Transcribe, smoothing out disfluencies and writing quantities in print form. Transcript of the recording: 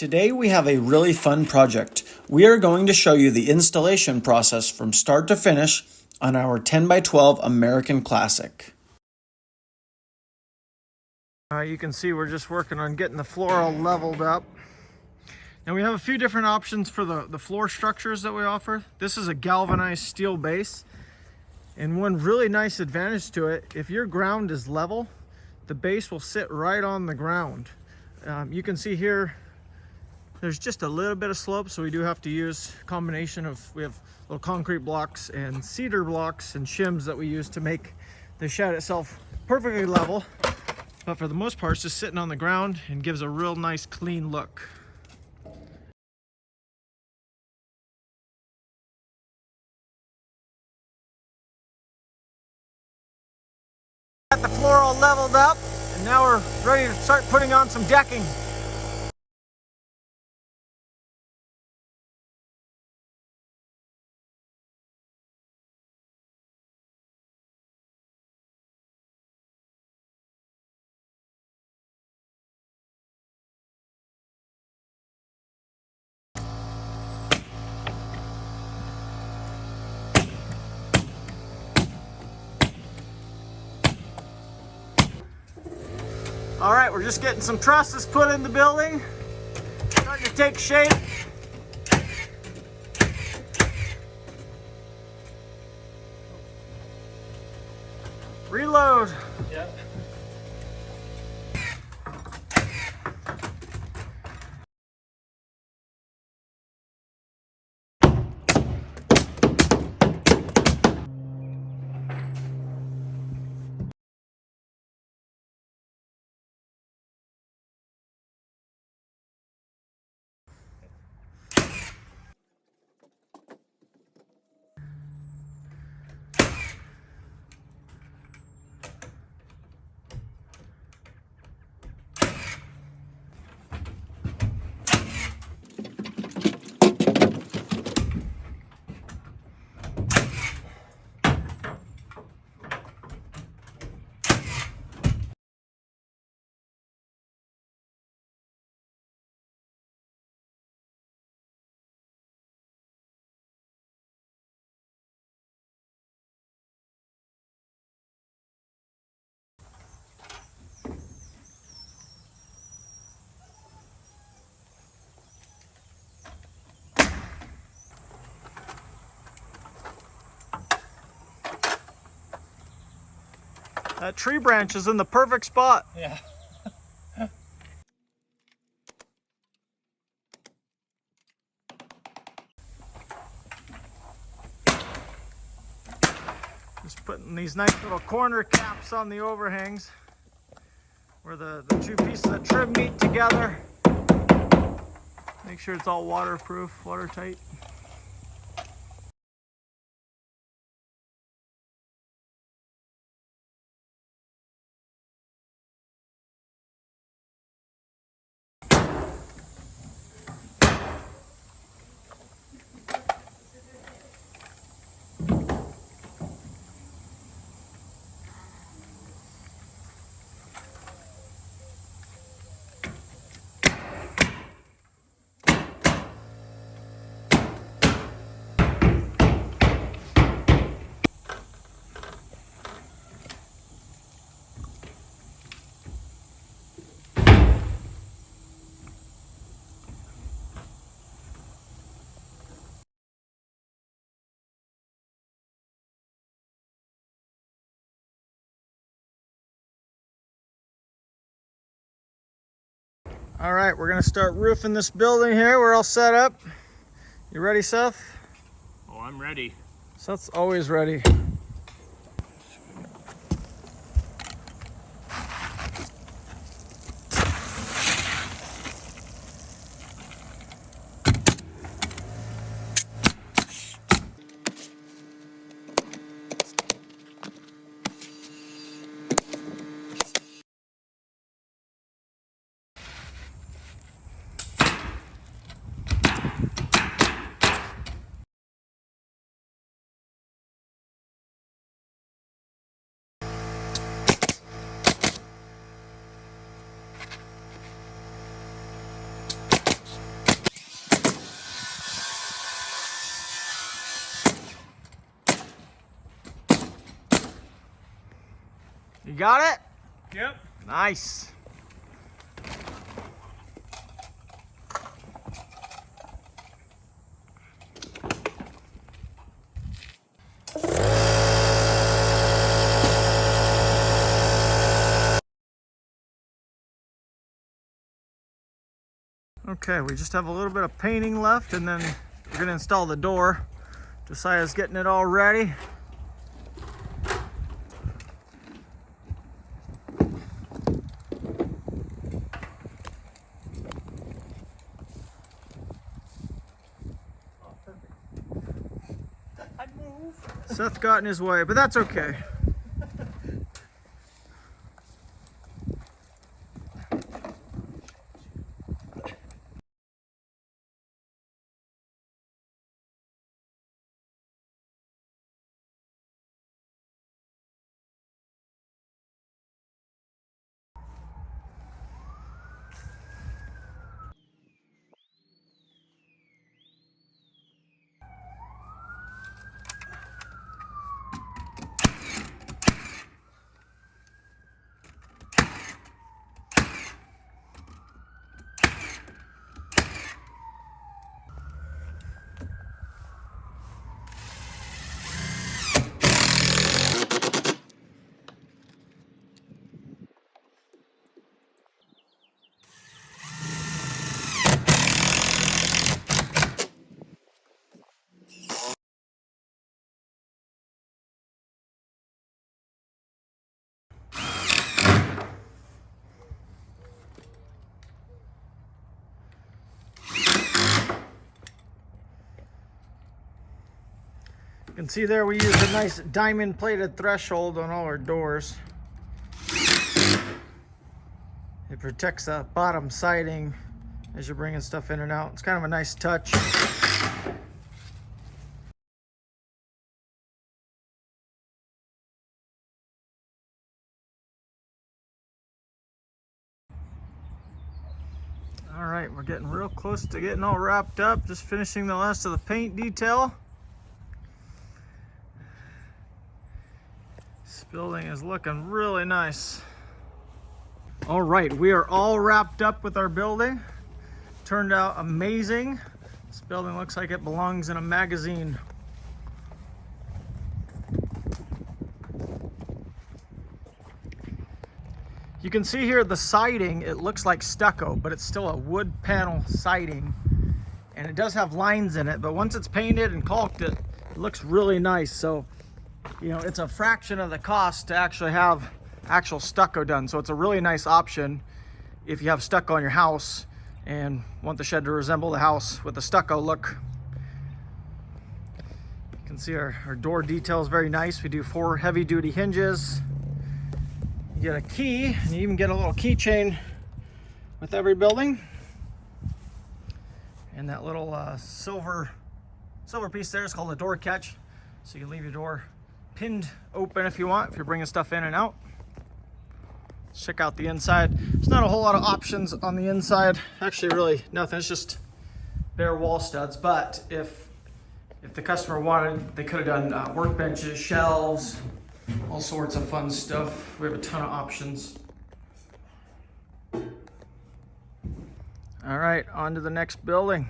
Today we have a really fun project. We are going to show you the installation process from start to finish on our 10x12 American Classic. You can see we're just working on getting the floor all leveled up. Now we have a few different options for the floor structures that we offer. This is a galvanized steel base, and one really nice advantage to it, if your ground is level, the base will sit right on the ground. You can see here there's just a little bit of slope, so we do have to use a combination of, we have little concrete blocks and cedar blocks and shims that we use to make the shed itself perfectly level. But for the most part, it's just sitting on the ground and gives a real nice clean look. Got the floor all leveled up, and now we're ready to start putting on some decking. All right, we're just getting some trusses put in the building. Starting to take shape. Reload. Yep. That tree branch is in the perfect spot. Yeah. Just putting these nice little corner caps on the overhangs where the two pieces of trim meet together. Make sure it's all waterproof, watertight. All right, we're gonna start roofing this building here. We're all set up. You ready, Seth? Oh, I'm ready. Seth's always ready. got it? Yep. Nice. Okay, we just have a little bit of painting left and then we're gonna install the door. Josiah's getting it all ready. Seth got in his way, but that's okay. You can see there we use a nice diamond plated threshold on all our doors. It protects the bottom siding as you're bringing stuff in and out. It's kind of a nice touch. All right, we're getting real close to getting all wrapped up. Just finishing the last of the paint detail. This building is looking really nice. All right, we are all wrapped up with our building. Turned out amazing. This building looks like it belongs in a magazine. You can see here the siding, it looks like stucco, but it's still a wood panel siding. And it does have lines in it, but once it's painted and caulked, it looks really nice. So, you know, it's a fraction of the cost to actually have actual stucco done. So it's a really nice option if you have stucco on your house and want the shed to resemble the house with a stucco look. You can see our door detail is very nice. We do 4 heavy duty hinges. You get a key, and you even get a little keychain with every building. And that little silver piece there is called a door catch. So you can leave your door pinned open if you want, if you're bringing stuff in and out. Let's check out the inside. There's not a whole lot of options on the inside. Actually, really nothing. It's just bare wall studs. But if the customer wanted, they could have done workbenches, shelves, all sorts of fun stuff. We have a ton of options. All right, on to the next building.